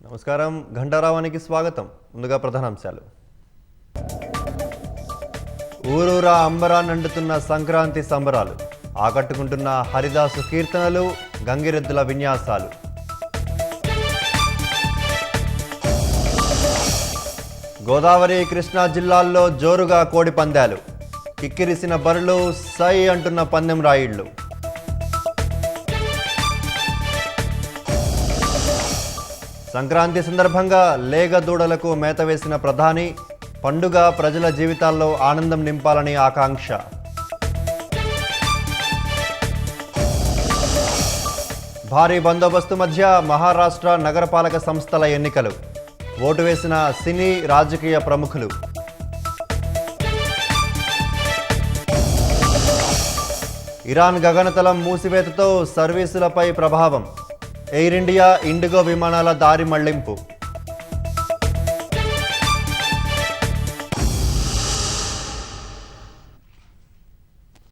నమస్కారం ఘంటారావానికి స్వాగతం. ముందుగా ప్రధానాంశాలు. ఊరూరా అంబరాన్నంటుతున్న సంక్రాంతి సంబరాలు, ఆకట్టుకుంటున్న హరిదాసు కీర్తనలు, గంగిరెద్దుల విన్యాసాలు. గోదావరి కృష్ణా జిల్లాల్లో జోరుగా కోడి పందాలు, కిక్కిరిసిన బరులు, సై అంటున్న పందెం రాయిళ్లు. సంక్రాంతి సందర్భంగా లేగ దూడలకు మేత వేసిన ప్రధాని, పండుగ ప్రజల జీవితాల్లో ఆనందం నింపాలని ఆకాంక్ష. భారీ బందోబస్తు మధ్య మహారాష్ట్ర నగరపాలక సంస్థల ఎన్నికలు, ఓటు వేసిన సినీ రాజకీయ ప్రముఖులు. ఇరాన్ గగనతలం మూసివేతతో సర్వీసులపై ప్రభావం, ఎయిర్ ఇండియా, ఇండిగో విమానాల దారి మళ్లింపు.